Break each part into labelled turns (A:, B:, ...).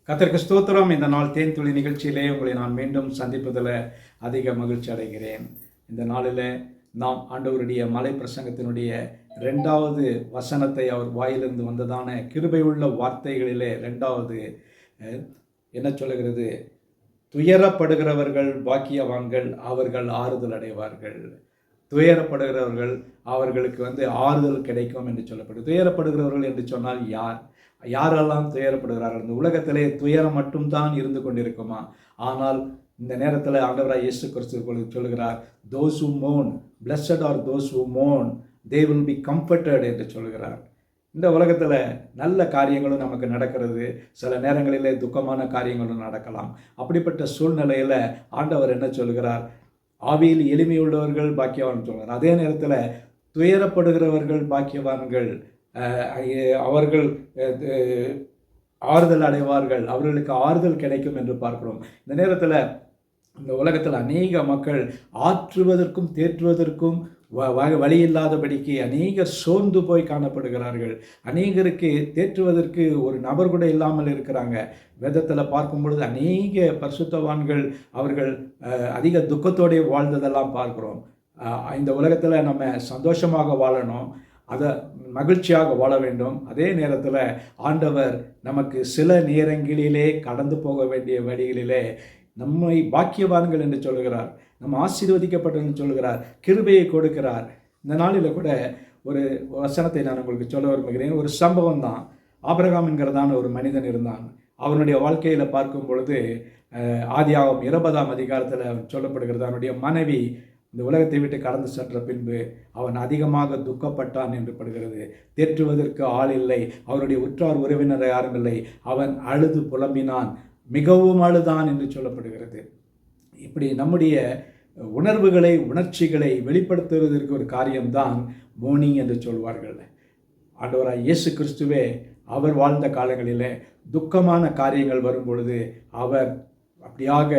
A: கர்த்தருக்கு ஸ்தோத்திரம். இந்த நாள் தேன் துளி நிகழ்ச்சியிலே உங்களை நான் மீண்டும் சந்திப்பதில் அதிக மகிழ்ச்சி அடைகிறேன். இந்த நாளில் நாம் ஆண்டவருடைய மலை பிரசங்கத்தினுடைய 2வது வசனத்தை அவர் வாயிலிருந்து வந்ததான கிருபை உள்ள வார்த்தைகளிலே 2வது என்ன சொல்லுகிறது? துயரப்படுகிறவர்கள் பாக்கியவான்கள், அவர்கள் ஆறுதல் அடைவார்கள். துயரப்படுகிறவர்கள் அவர்களுக்கு ஆறுதல் கிடைக்கும் என்று சொல்லப்படுது. துயரப்படுகிறவர்கள் என்று சொன்னால் யாரெல்லாம் துயரப்படுகிறார்கள்? இந்த உலகத்திலே துயரம் மட்டும்தான் இருந்து கொண்டிருக்குமா? ஆனால் இந்த நேரத்தில் ஆண்டவராய் இயேசு கிறிஸ்து சொல்லுகிறார், those who mourn, blessed are those who mourn, they will be comforted என்று சொல்லுகிறார். இந்த உலகத்தில் நல்ல காரியங்களும் நமக்கு நடக்கிறது, சில நேரங்களிலே துக்கமான காரியங்களும் நடக்கலாம். அப்படிப்பட்ட சூழ்நிலையில் ஆண்டவர் என்ன சொல்கிறார்? ஆவியில் எளிமையுள்ளவர்கள் பாக்கியவான் சொல்கிறார். அதே நேரத்தில் துயரப்படுகிறவர்கள் பாக்கியவான்கள், அவர்கள் ஆறுதல் அடைவார்கள், அவர்களுக்கு ஆறுதல் கிடைக்கும் என்று பார்க்கிறோம். இந்த நேரத்தில் இந்த உலகத்தில் அநேக மக்கள் ஆற்றுவதற்கும் தேற்றுவதற்கும் வழி இல்லாதபடிக்கு அநேகர் சோர்ந்து போய் காணப்படுகிறார்கள். அநேகருக்கு தேற்றுவதற்கு ஒரு நபர் கூட இல்லாமல் இருக்கிறாங்க. வேதத்தில் பார்க்கும் பொழுது அநேக பரிசுத்தவான்கள் அவர்கள் அதிக துக்கத்தோடு வாழ்ந்ததெல்லாம் பார்க்கிறோம். இந்த உலகத்தில் நம்ம சந்தோஷமாக வாழணும், அதை மகிழ்ச்சியாக வாழ வேண்டும். அதே நேரத்தில் ஆண்டவர் நமக்கு சில நேரங்களிலே கடந்து போக வேண்டிய வழிகளிலே நம்மை பாக்கியவான்கள் என்று சொல்கிறார், நம்ம ஆசீர்வதிக்கப்பட்டன்னு சொல்கிறார், கிருபையை கொடுக்கிறார். இந்த நாளில் கூட ஒரு வசனத்தை நான் உங்களுக்கு சொல்ல விரும்புகிறேன். ஒரு சம்பவம் தான். ஆபிரகாம் என்கிறதான ஒரு மனிதன் இருந்தான். அவனுடைய வாழ்க்கையில் பார்க்கும் பொழுது ஆதியாகமம் 20ஆம் அதிகாரத்தில் சொல்லப்படுகிறது, அவனுடைய மனைவி இந்த உலகத்தை விட்டு கடந்து சென்ற பின்பு அவன் அதிகமாக துக்கப்பட்டான் என்று படுகிறது. தேற்றுவதற்கு ஆள் இல்லை, அவருடைய உற்றார் உறவினர் யாரும் இல்லை. அவன் அழுது புலம்பினான், மிகவும் அழுதான் என்று சொல்லப்படுகிறது. இப்படி நம்முடைய உணர்வுகளை உணர்ச்சிகளை வெளிப்படுத்துவதற்கு ஒரு காரியம்தான் மோர்னிங் என்று சொல்வார்கள். ஆண்டவராய் இயேசு கிறிஸ்துவே அவர் வாழ்ந்த காலங்களிலே துக்கமான காரியங்கள் வரும் பொழுது அவர் அப்படியாக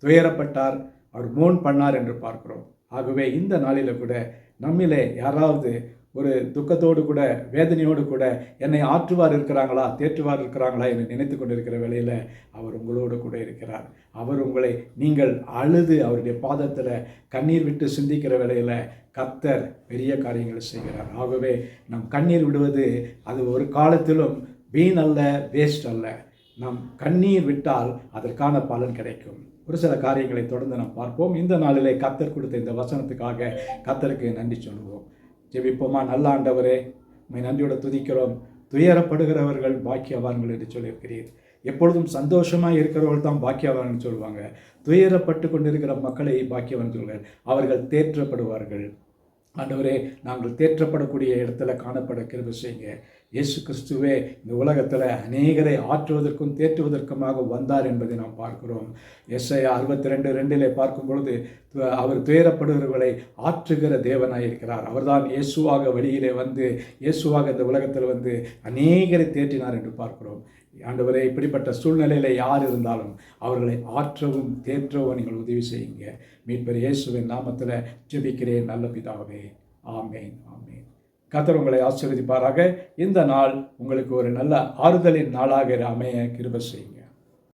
A: துயரப்பட்டார், அவர் மோன் பண்ணார் என்று பார்க்கிறோம். ஆகவே இந்த நாளில் கூட நம்மிலே யாராவது ஒரு துக்கத்தோடு கூட வேதனையோடு கூட என்னை ஆற்றுவார் இருக்கிறாங்களா, தேற்றுவார் இருக்கிறாங்களா என்று நினைத்து கொண்டிருக்கிற வேளையில் அவர் உங்களோடு கூட இருக்கிறார். அவர் உங்களை நீங்கள் அழுது அவருடைய பாதத்தில் கண்ணீர் விட்டு சிந்திக்கிற வேளையில் கர்த்தர் பெரிய காரியங்களை செய்கிறார். ஆகவே நம் கண்ணீர் விடுவது அது ஒரு காலத்திலும் வீண் அல்ல, வேஸ்ட் அல்ல. நாம் கண்ணீர் விட்டால் அதற்கான பலன் கிடைக்கும். ஒரு சில காரியங்களை தொடர்ந்து நாம் பார்ப்போம். இந்த நாளிலே கர்த்தர் கொடுத்த இந்த வசனத்துக்காக கர்த்தருக்கு நன்றி சொல்லுவோம். ஜெபிப்போமா? நல்ல ஆண்டவரே, உம்மை நன்றியோட துதிக்கிறோம். துயரப்படுகிறவர்கள் பாக்கியவான்கள் என்று சொல்லியிருக்கிறீர். எப்பொழுதும் சந்தோஷமாக இருக்கிறவர்கள் தான் பாக்கியவான் சொல்லுவாங்க. துயரப்பட்டு கொண்டிருக்கிற மக்களை பாக்கியவான் சொல்வார்கள், அவர்கள் தேற்றப்படுவார்கள். ஆண்டவரே, நாங்கள் தேற்றப்படக்கூடிய இடத்துல காணப்பட கிருபை செய்யுங்க. இயேசு கிறிஸ்துவே இந்த உலகத்தில் அநேகரை ஆற்றுவதற்கும் தேற்றுவதற்குமாக வந்தார் என்பதை நாம் பார்க்கிறோம். எஸ்ஐயா 62:2 பார்க்கும் பொழுது அவர் துயரப்படுகிறவர்களை ஆற்றுகிற தேவனாக இருக்கிறார். அவர்தான் இயேசுவாக வழியிலே வந்து இயேசுவாக இந்த உலகத்தில் வந்து அநேகரை தேற்றினார் என்று பார்க்கிறோம். ஆண்டவரே, இப்படிப்பட்ட சூழ்நிலையில் யார் இருந்தாலும் அவர்களை ஆற்றவும் தேற்றவும் நீங்கள் உதவி செய்யுங்க. மீட்பர் இயேசுவின் நாமத்தில் ஜெபிக்கிறேன் நல்ல பிதாவே, ஆமேன், ஆமேன். கர்த்தர் உங்களை ஆசீர்வதிப்பாராக. இந்த நாள் உங்களுக்கு ஒரு நல்ல ஆறுதலின் நாளாக அமைய கிருபை செய்யுங்க.